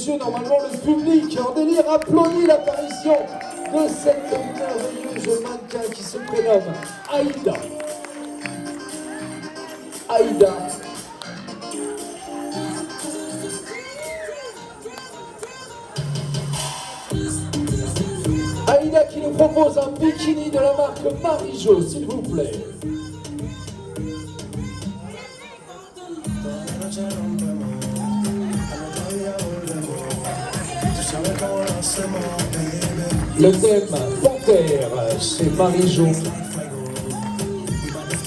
messieurs, normalement le public en délire applaudit l'apparition de cette merveilleuse mannequin qui se prénomme Aïda. Aïda. Aïda qui nous propose un bikini de la marque Marie-Jo, s'il vous plaît. Le thème Panthère, c'est Marie-Jo.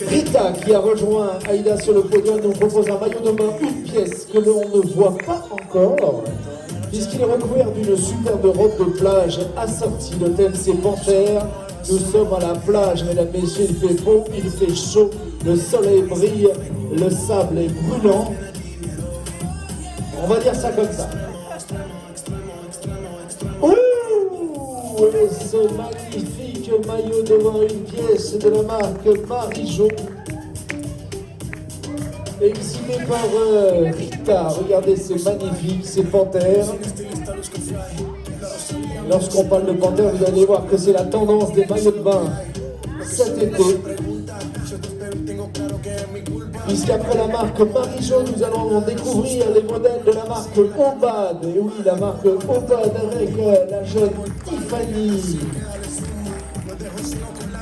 Rita, qui a rejoint Aïda sur le podium, nous propose un maillot de bain, une pièce que l'on ne voit pas encore, puisqu'il est recouvert d'une superbe robe de plage assortie. Le thème c'est Panthère. Nous sommes à la plage, mesdames, messieurs, il fait beau, il fait chaud, le soleil brille, le sable est brûlant. On va dire ça comme ça. Ouh, et ce magnifique maillot de bain, une pièce de la marque Marie-Jo, exhibé par Rita. Regardez, c'est magnifique, c'est Panthère. Lorsqu'on parle de Panthère, vous allez voir que c'est la tendance des maillots de bain cet été. Puisqu'après la marque Marie-Jo, nous allons découvrir les modèles de la marque Obad. Et oui, la marque Obad avec la jeune Tiffany,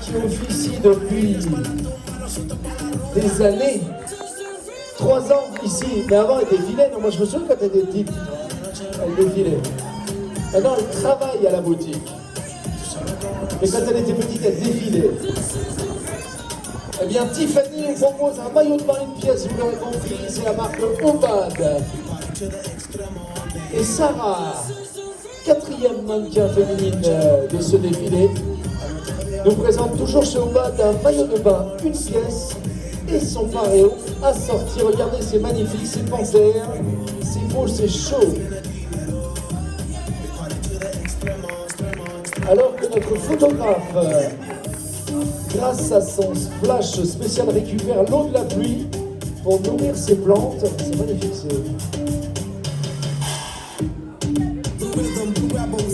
qui officie depuis des années. 3 ans ici, mais avant elle défilait. Non, moi je me souviens quand elle était petite, elle défilait. Maintenant elle travaille à la boutique. Mais quand elle était petite, elle défilait. Eh bien, Tiffany nous propose un maillot de bain, une pièce, vous l'aurez compris, c'est la marque Obad. Et Sarah, 4e mannequin féminine de ce défilé, nous présente toujours chez Obad un maillot de bain, une pièce et son paréo assorti. Regardez, c'est magnifique, c'est Panthère, c'est beau, c'est chaud. Alors que notre photographe, grâce à son splash spécial, récupère l'eau de la pluie pour nourrir ses plantes. C'est magnifique.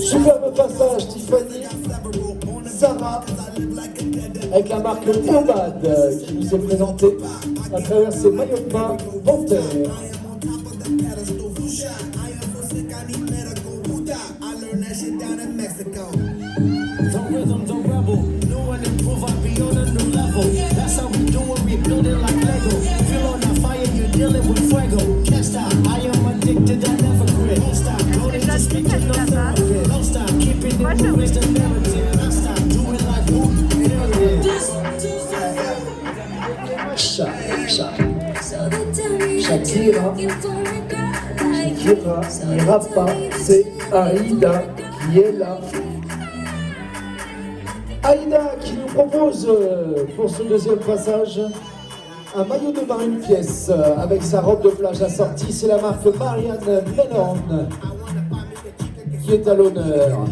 Superbe passage, Tiffany. Sarah, avec la marque Obad, qui nous est présentée à travers ses maillots de bain Panthère. That's how we do it, we build it like Lego. Feel on the fire, you're dealing with fuego. Can't stop, I am addicted, I never quit. Don't stop, don't need to speak to no therapist. Don't stop, keep it in the the narrative. Don't stop, do it like who, there it is. Shakira n'ira pas, c'est Aïda qui est là. Aïda qui nous propose pour ce deuxième passage un maillot de bain, une pièce avec sa robe de plage assortie. C'est la marque Marianne Melorn qui est à l'honneur.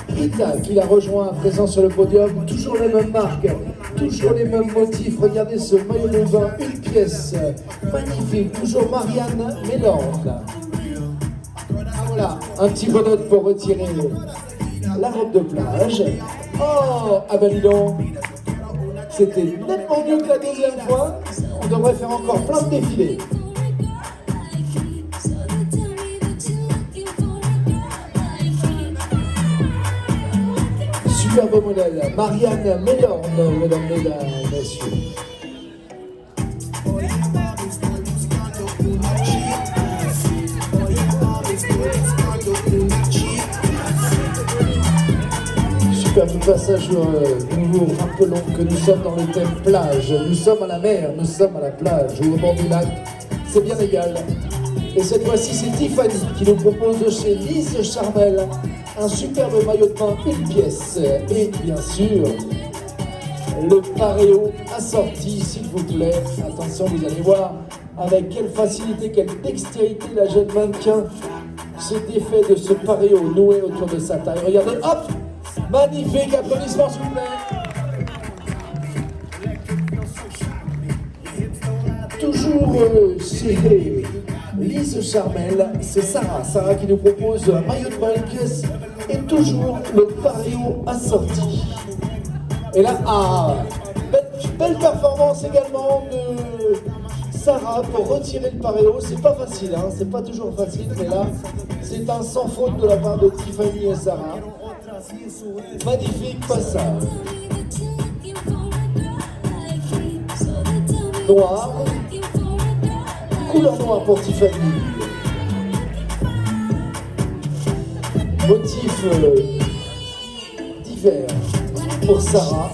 Rita qui la rejoint à présent sur le podium. Toujours les mêmes marques, toujours les mêmes motifs. Regardez ce maillot de bain, une pièce magnifique. Toujours Marianne Melorn. Voilà, un petit bonnet pour retirer la robe de plage. Oh, ah ben dis donc, c'était nettement mieux que la deuxième fois. On devrait faire encore plein de défilés. Superbe modèle, Marianne Melorn, mesdames, messieurs. Superbe passage, nous vous rappelons que nous sommes dans le thème plage, nous sommes à la mer, nous sommes à la plage ou au bord du lac, c'est bien égal. Et cette fois-ci c'est Tiffany qui nous propose de chez Lise Charmel un superbe maillot de bain, une pièce et bien sûr le paréo assorti, s'il vous plaît. Attention, vous allez voir avec quelle facilité, quelle dextérité la jeune mannequin s'est défait de ce paréo noué autour de sa taille. Regardez, hop! Magnifique, applaudissements s'il vous plaît. Toujours chez Lise Charmel, c'est Sarah. Sarah qui nous propose un maillot de bain et toujours le pareo assorti. Et là, belle performance également de Sarah pour retirer le pareo. C'est pas facile, hein, c'est pas toujours facile, mais là, c'est un sans faute de la part de Tiffany et Sarah. Magnifique passage. Noir. Couleur noire pour Tiffany. Motif divers pour Sarah.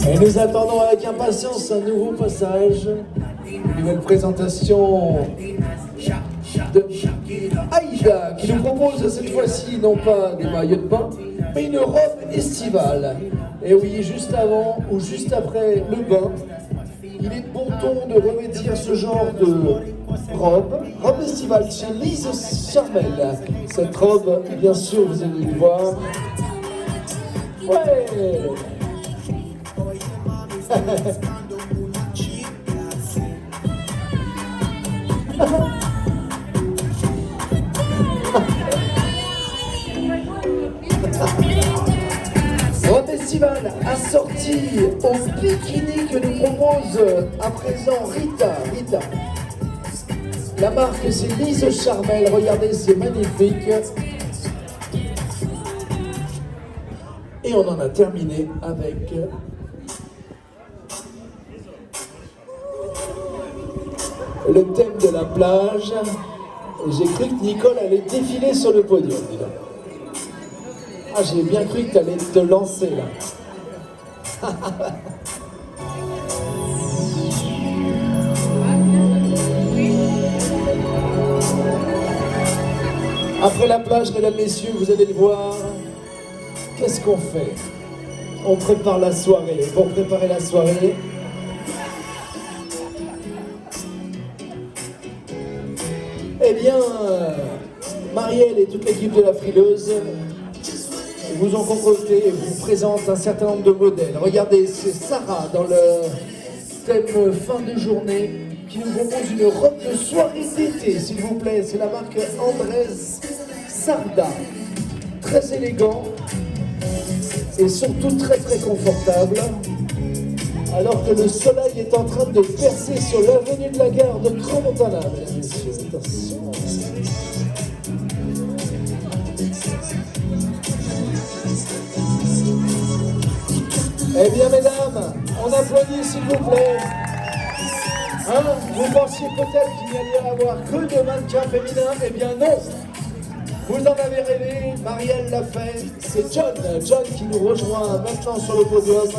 Et nous attendons avec impatience un nouveau passage, une nouvelle présentation de Aïda qui nous propose cette fois-ci non pas des maillots de bain, mais une robe estivale. Et oui, juste avant ou juste après le bain, il est de bon ton de revêtir ce genre de robe estivale chez Lise Charmel. Cette robe, bien sûr, vous allez le voir. Ouais. Robe estivale assortie au bikini que nous propose à présent Rita. La marque c'est Lise Charmel, regardez c'est magnifique. Et on en a terminé avec le thème de la plage. J'ai cru que Nicole allait défiler sur le podium. Ah, j'ai bien cru que tu allais te lancer là. Après la plage, mesdames, messieurs, vous allez le voir. Qu'est-ce qu'on fait? On prépare la soirée. Pour préparer la soirée, eh bien, Marielle et toute l'équipe de la Frileuse vous ont concocté et vous présentent un certain nombre de modèles. Regardez, c'est Sarah dans le thème fin de journée qui nous propose une robe de soirée d'été, s'il vous plaît. C'est la marque Andrés Sarda. Très élégant et surtout très confortable. Alors que le soleil est en train de percer sur l'avenue de la gare de Crans-Montana, mesdames et messieurs. Attention. Eh bien, mesdames, on applaudit s'il vous plaît. Hein, vous pensiez peut-être qu'il n'y allait avoir que de mannequins féminins? Eh bien non. Vous en avez rêvé, Marielle l'a fait. C'est John qui nous rejoint maintenant sur le podium.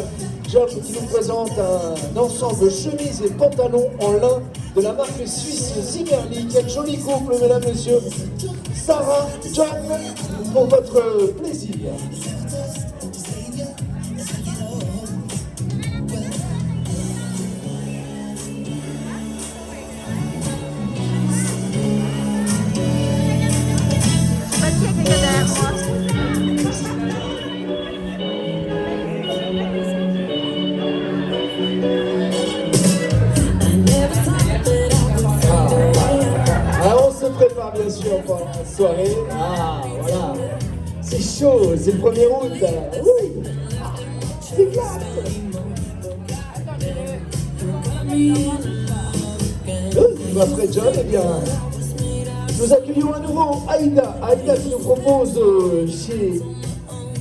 John qui nous présente un ensemble chemise et pantalon en lin de la marque suisse Zimmerli. Quel joli couple, mesdames, messieurs. Sarah, John, pour votre plaisir. Prépare bien sûr pour la soirée. Ah voilà, c'est chaud, c'est le 1er août. Oui, c'est classe. Après John, eh bien, nous accueillons à nouveau Aïda qui nous propose chez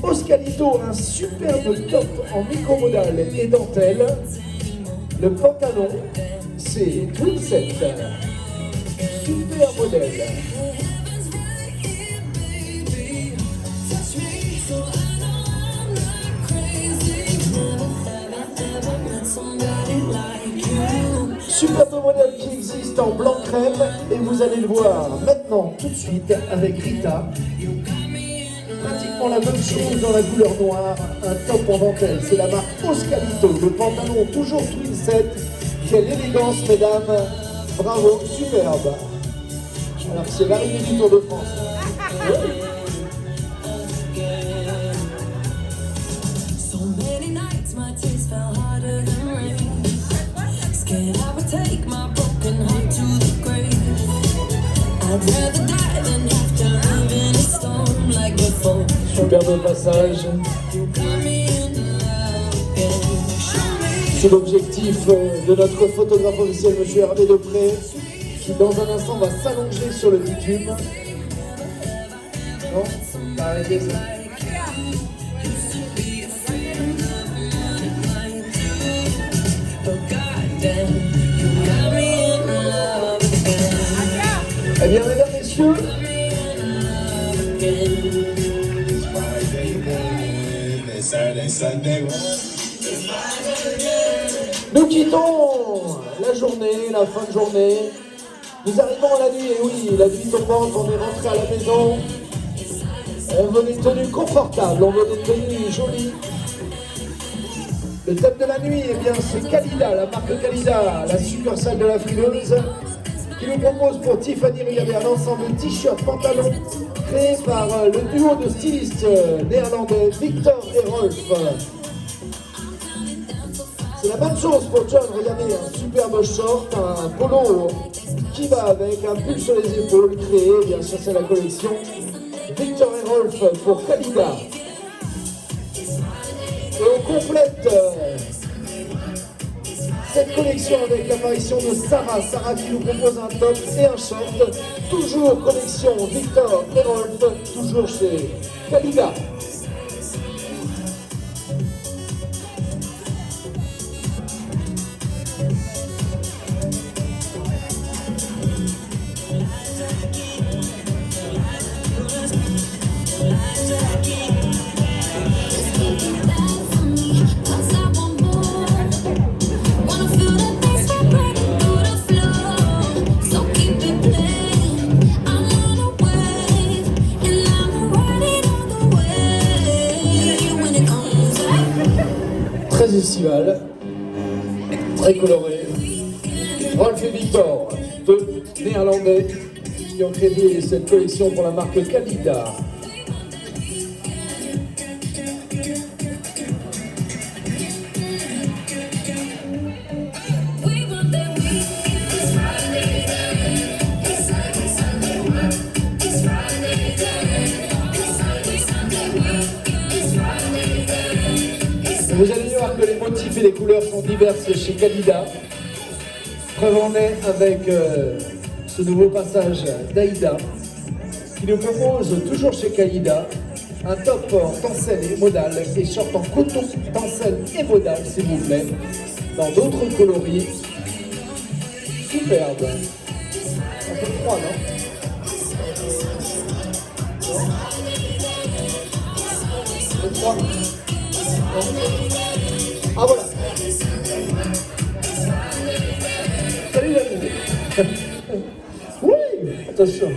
Oscalito un superbe top en micromodal et dentelle. Le pantalon, c'est Twin Set. Super modèle. Superbe modèle qui existe en blanc crème et vous allez le voir maintenant tout de suite avec Rita. Pratiquement la même chose dans la couleur noire, un top en dentelle, c'est la marque Oscalito. Le pantalon toujours twin set. Quelle élégance mesdames, bravo, superbe. Alors c'est l'arrivée du Tour de France. Superbe passage. C'est l'objectif de notre photographe officiel, M. Hervé Depré, qui dans un instant va s'allonger sur le bitume. Non, t'as arrêté ça. Eh bien, mesdames, messieurs, nous quittons la journée, la fin de journée. Nous arrivons à la nuit, et oui, la nuit tombante, on est rentré à la maison. On veut des tenues confortables, on veut des tenues jolies. Le thème de la nuit, eh bien, c'est Kalida, la marque Kalida, la succursale de la frileuse, qui nous propose pour Tiffany, regardez, un ensemble de t-shirts, pantalons, créé par le duo de stylistes néerlandais Victor et Rolf. C'est la même chose pour John, regardez, un superbe short, un polo qui va avec, un pull sur les épaules, créé, bien sûr c'est la collection Victor et Rolf pour Kalida. Et on complète cette collection avec l'apparition de Sarah qui nous propose un top et un short, toujours collection Victor et Rolf, toujours chez Kalida. Très estival, très coloré. Rolf et Victor, deux Néerlandais qui ont créé cette collection pour la marque Kalida. Vous allez voir que les motifs et les couleurs sont diverses chez Kalida. Preuve en est avec ce nouveau passage d'Aïda, qui nous propose toujours chez Kalida un top en tencel et modal et short en coton, tencel et modal, s'il vous plaît, dans d'autres coloris. Superbe. Un peu froid, non? Un peu froid. Ah voilà. Salut l'ami. Oui, attention.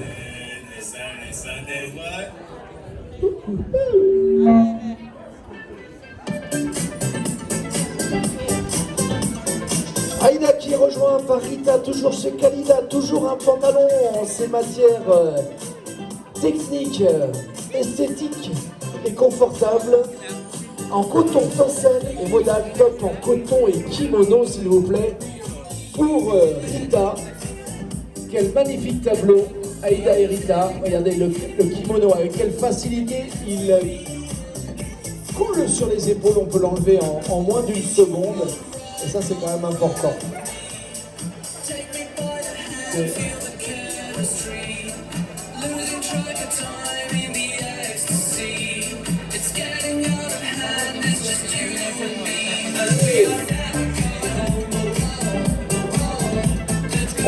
Aïda qui est rejoint par Rita, toujours chez Kalida, toujours un pantalon en ces matières techniques, esthétiques et confortables. En coton tencel et modal top en coton et kimono, s'il vous plaît, pour Rita. Quel magnifique tableau, Aïda et Rita. Regardez le kimono, avec quelle facilité il coule sur les épaules. On peut l'enlever en moins d'une seconde. Et ça, c'est quand même important.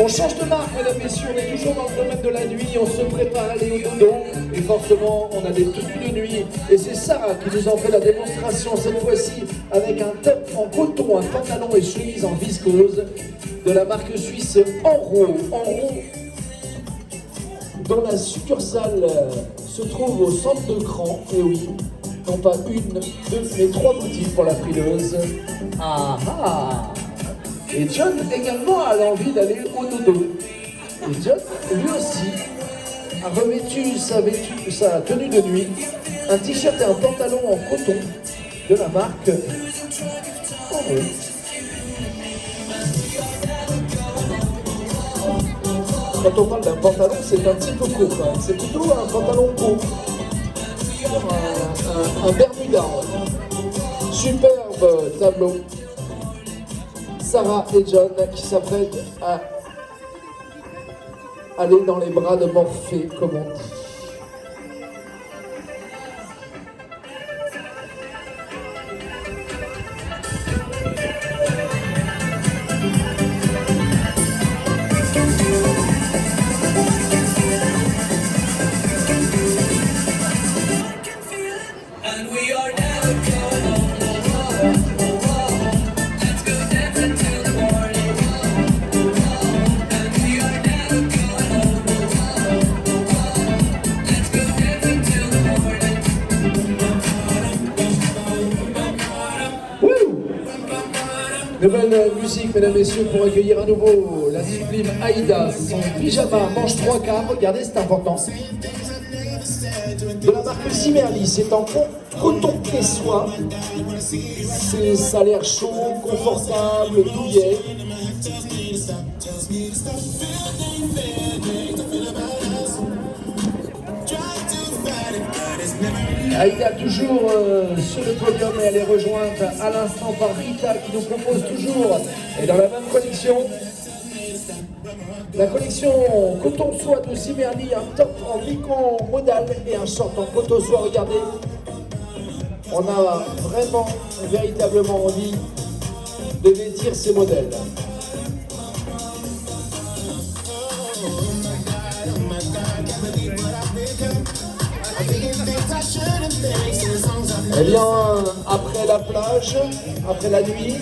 On change de marque, mesdames, messieurs, on est toujours dans le domaine de la nuit, on se prépare à aller au dodo, et forcément, on a des tenues de nuit, et c'est Sarah qui nous en fait la démonstration, cette fois-ci, avec un top en coton, un pantalon et chemise en viscose, de la marque suisse Enro, dont la succursale se trouve au centre de Cran, et oui, non pas une, deux, mais trois boutiques pour la frileuse. Ah ah! Et John également a l'envie d'aller au dodo. Et John, lui aussi, a revêtu sa tenue de nuit, un t-shirt et un pantalon en coton de la marque Enro. Quand on parle d'un pantalon, c'est un petit peu court quand même. C'est plutôt un pantalon court. Un Bermuda. Superbe tableau. Sarah et John qui s'apprêtent à aller dans les bras de Morphée, comme on dit. Nouvelle musique, mesdames, messieurs, pour accueillir à nouveau la sublime Aïda. Son pyjama manche 3 quarts, regardez, c'est important. De la marque Zimmerli, c'est en coton et soie. Ça a l'air chaud, confortable, douillet. Aïda toujours sur le podium et elle est rejointe à l'instant par Rita qui nous propose toujours, et dans la même collection, la collection coton soie de Zimmerli, un top en micro modal et un short en coton soie. Regardez, on a vraiment, véritablement envie de vêtir ces modèles. Eh bien, après la plage, après la nuit,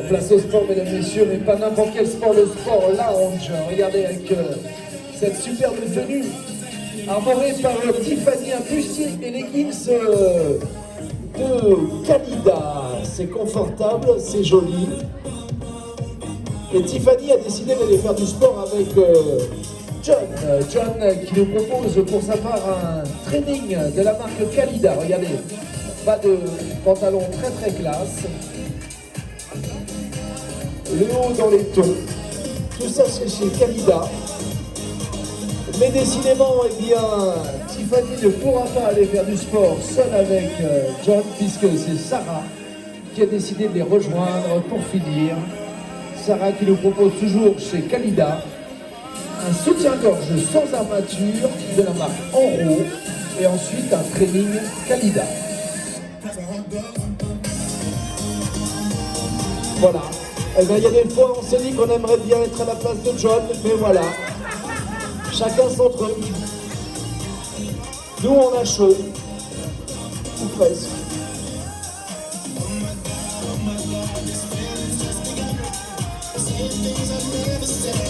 place au sport, mesdames, messieurs, mais pas n'importe quel sport, le sport lounge. Regardez avec cette superbe tenue, arborée par Tiffany, un bustier et leggings de Kalida. C'est confortable, c'est joli. Et Tiffany a décidé d'aller faire du sport avec John qui nous propose pour sa part un training de la marque Kalida. Regardez, pas de pantalon très très classe. Le haut dans les tons. Tout ça c'est chez Kalida. Mais décidément, eh bien, Tiffany ne pourra pas aller faire du sport seule avec John, puisque c'est Sarah qui a décidé de les rejoindre pour finir. Sarah qui nous propose toujours chez Kalida un soutien-gorge sans armature de la marque Enro et ensuite un training Kalida. Voilà. Eh bien, il y a des fois, on s'est dit qu'on aimerait bien être à la place de John, mais voilà. Chacun son truc. Nous, on a chaud. Ou presque.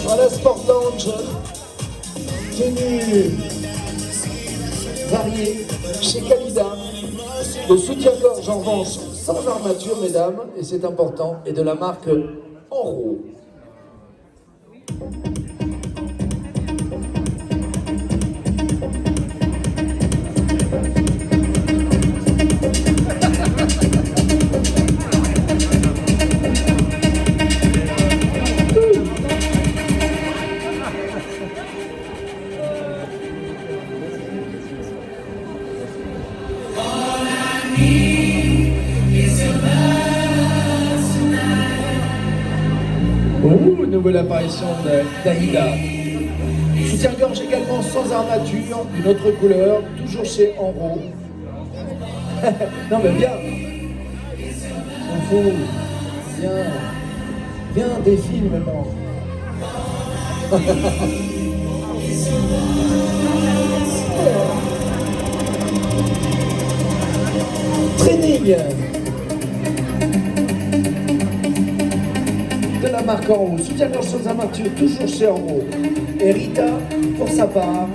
Voilà, Sport Lounge. Tenue variée chez Kalida. Le soutien-gorge, en revanche, sans armature, mesdames, et c'est important, et de la marque Enro. Nouvelle apparition d'Aïda. Soutien-gorge également sans armature, une autre couleur, toujours chez Enro. Non mais bien. On fout. Bien défile maintenant. Training de la marque Enro, soutien-gorge sans armature, toujours chez Enro. Et Rita, pour sa part,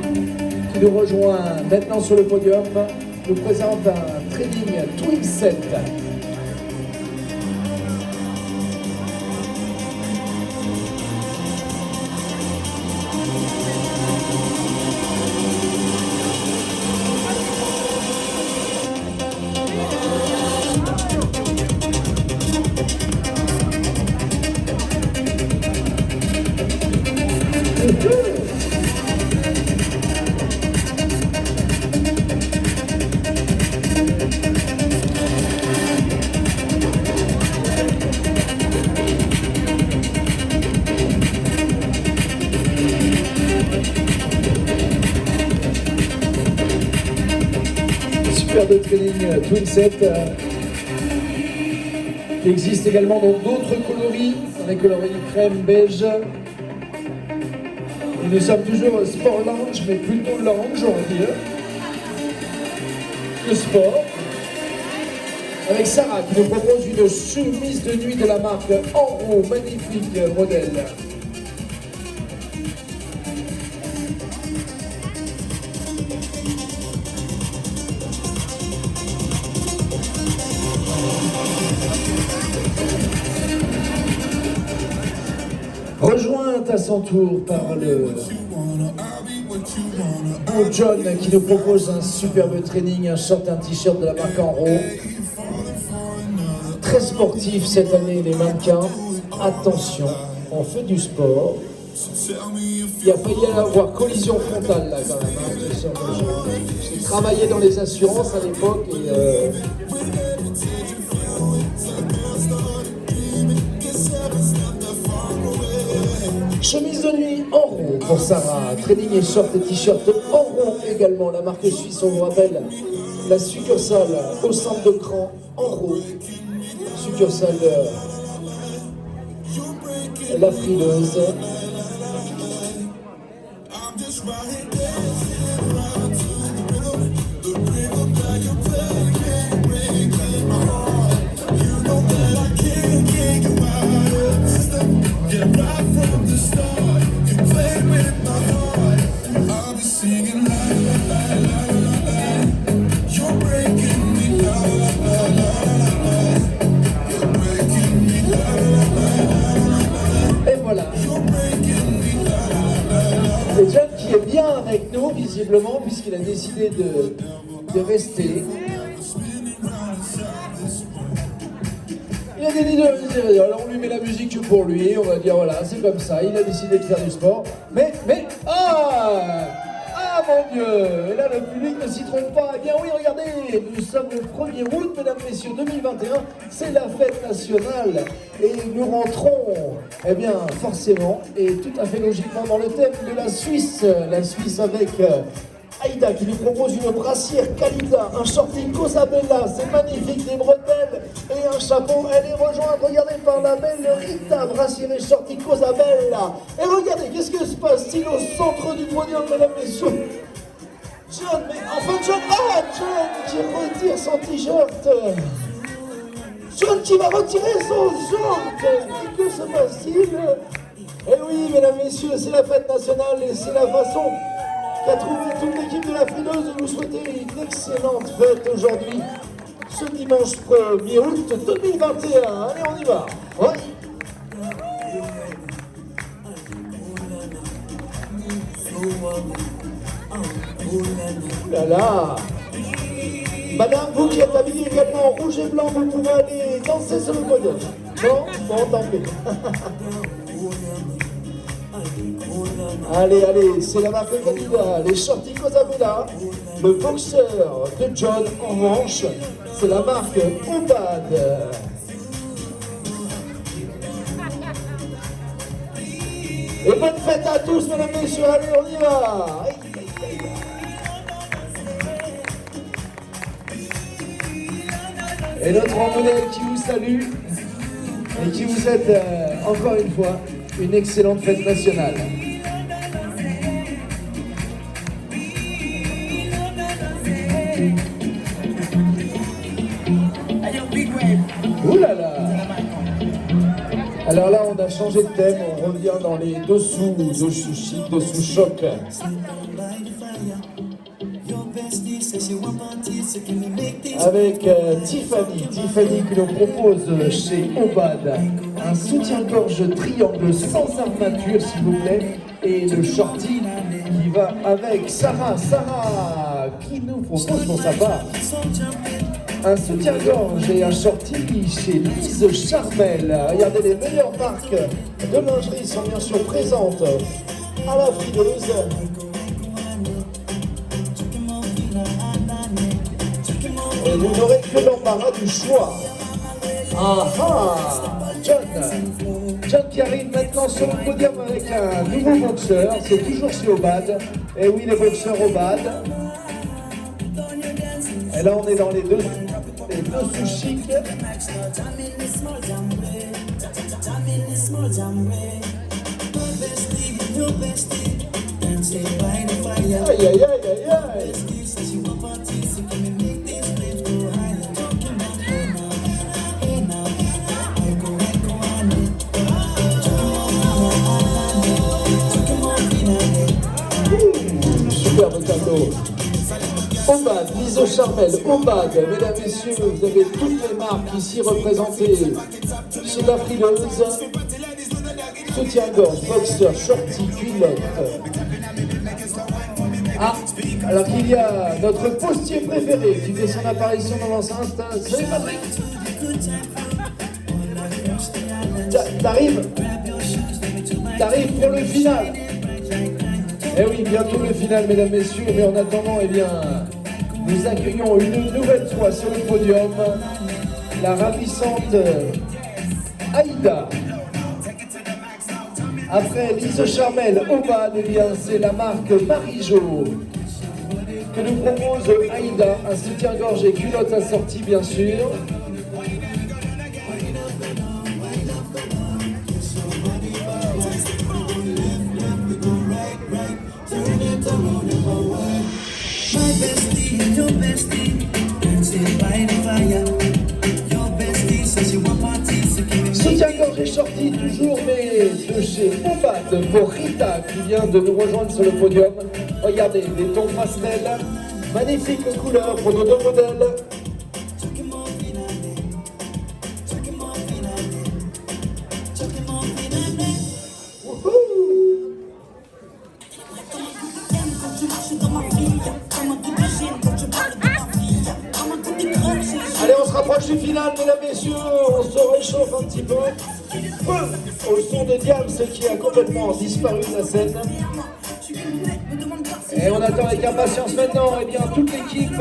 qui nous rejoint maintenant sur le podium, nous présente un training Twin Set. de training Twin Set qui existe également dans d'autres coloris, dans les coloris crème, beige. Et nous sommes toujours sport lounge, mais plutôt lounge, on va dire, que sport. Avec Sarah qui nous propose une chemise de nuit de la marque Enro, magnifique modèle. Rejointe à son tour par le beau John qui nous propose un superbe training, un short, un t-shirt de la marque Enro. Très sportif cette année les mannequins. Attention, on fait du sport. Il a failli y avoir collision frontale là quand même. J'ai travaillé dans les assurances à l'époque et chemise de nuit en rond pour Sarah, training et short et t-shirt en rond également. La marque suisse, on vous rappelle, la succursale au centre de Cran en rond. Succursale La Frileuse. C'est John qui est bien avec nous, visiblement, puisqu'il a décidé de rester. Il a décidé de rester. Alors on lui met la musique pour lui, on va dire voilà, c'est comme ça, il a décidé de faire du sport. Mais, ah mon Dieu, et là le public ne s'y trompe pas. Eh bien oui, regardez, nous sommes le 1er août, mesdames, messieurs, 2021, c'est la fête nationale. Et nous rentrons, eh bien forcément, et tout à fait logiquement dans le thème de la Suisse avec Aïda qui nous propose une brassière Calida, un shorting Cosabella, c'est magnifique, des bretelles et un chapeau. Elle est rejointe, regardez, par la belle Rita, brassière et shorting Cosabella. Et regardez, qu'est-ce que se passe-t-il au centre du podium, mesdames, messieurs? John, mais enfin John, John qui retire son t-shirt. John qui va retirer son short. Et que se passe-t-il? Eh oui, mesdames, messieurs, c'est la fête nationale et c'est la façon qu'a trouvé toute l'équipe de la Frileuse de vous souhaiter une excellente fête aujourd'hui, ce dimanche 1er août 2021. Allez, on y va. Oui. Ouh là là. Madame, vous qui êtes habillée également en rouge et blanc, vous pouvez aller danser sur le podium. Non? Bon, tant pis. Allez, c'est la marque Calida, les shorties Cosabella, le boxeur de John en manche, c'est la marque Obad. Et bonne fête à tous, mesdames et messieurs, allez, on y va. Et notre modèle qui vous salue et qui vous souhaite encore une fois une excellente fête nationale. Ouh là là. Alors là, on a changé de thème, on revient dans les dessous chic, dessous choc. Avec Tiffany qui nous propose chez Obad un soutien-gorge triangle sans armature s'il vous plaît, et le shorty qui va avec Sarah qui nous propose pour sa part un soutien-gorge et un shorty chez Lise Charmel. Regardez, les meilleures marques de lingerie sont bien sûr présentes à la Frileuse. Et vous n'aurez que l'embarras du choix. John qui arrive maintenant sur le podium avec un nouveau boxeur, c'est toujours chez Obad. Et oui, les boxeurs Obad. Et là, on est dans les deux sous chics. Aïe, aïe, aïe, aïe, aïe. Superbe tableau. Obad, Liso Charmel, Obad, mesdames, messieurs, vous avez toutes les marques ici représentées chez la frileuse. Soutien-gorge, boxer, shorty, culotte. Ah, alors qu'il y a notre postier préféré qui fait son apparition dans l'enceinte. Salut Patrick. T'arrives pour le final. Eh oui, bientôt le final, mesdames, messieurs, mais en attendant, eh bien, nous accueillons une nouvelle fois sur le podium la ravissante Aïda. Après Lise Charmel, Obad, eh bien, c'est la marque Marie-Jo que nous propose Aïda, un soutien-gorge et culotte assortie, bien sûr. Soutien-gorge et shorty toujours, mais de chez Obad pour Rita qui vient de nous rejoindre sur le podium. Regardez, des tons pastels, magnifiques couleurs pour nos deux modèles. Allez, on se rapproche du final, mesdames, messieurs, on se réchauffe un petit peu. Au son de Diams qui a complètement disparu de la scène. Et on attend avec impatience maintenant, eh bien, toute l'équipe.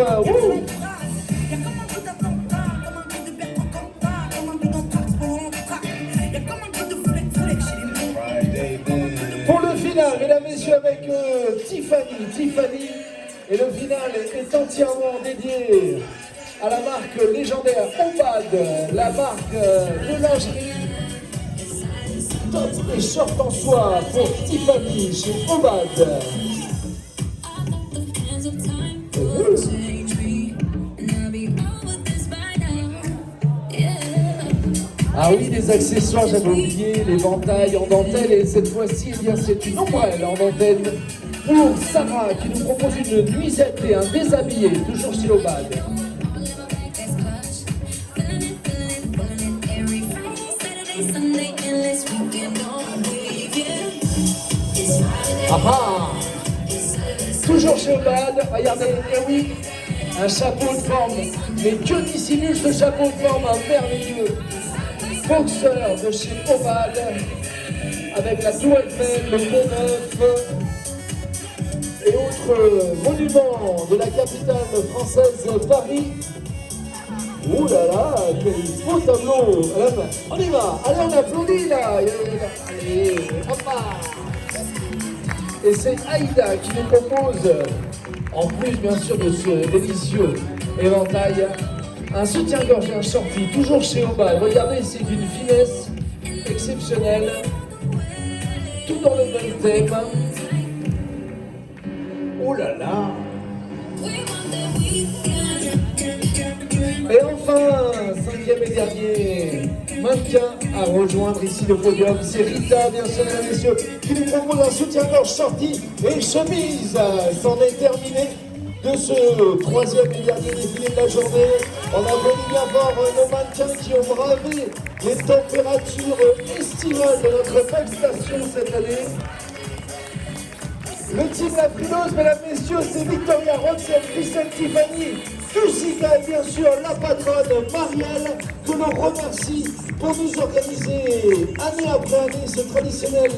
Pour le final, mesdames, messieurs, avec Tiffany. Et le final est entièrement dédié à la marque légendaire Obad, la marque de lingerie top et short en soie pour Tiffany chez Obad. Ah oui, les accessoires, j'avais oublié, l'éventail en dentelle, et cette fois-ci, eh bien, c'est une ombrelle en dentelle pour Sarah qui nous propose une nuisette et un déshabillé, toujours chez Obad. Ah ah! Toujours chez Obad, regardez, et oui, un chapeau de forme, mais que dissimule ce chapeau de forme, un merveilleux boxeur de chez Obad, avec la Tour Eiffel, le Pont-Neuf et autres monuments de la capitale française, Paris. Ouh là là, quel beau tableau! On y va, allez, on applaudit là! Allez, hop là! Et c'est Aïda qui nous propose, en plus bien sûr de ce délicieux éventail, un soutien-gorge et un shorty, toujours chez Obad. Regardez, c'est d'une finesse exceptionnelle, tout dans le même thème. Oh là là! Et enfin, cinquième et dernier mannequin à rejoindre ici le podium, c'est Rita, bien sûr, mesdames et messieurs, qui nous propose un soutien-gorge shorty et chemise. C'en est terminé de ce troisième et dernier défilé de la journée. On applaudit bien fort nos mannequins qui ont bravé les températures estivales de notre belle station cette année. Le team La Frileuse, mesdames, messieurs, c'est Victoria, Roxane, Christelle, Tiffany, Jessica et bien sûr la patronne Marielle, que l'on remercie pour nous organiser année après année ce traditionnel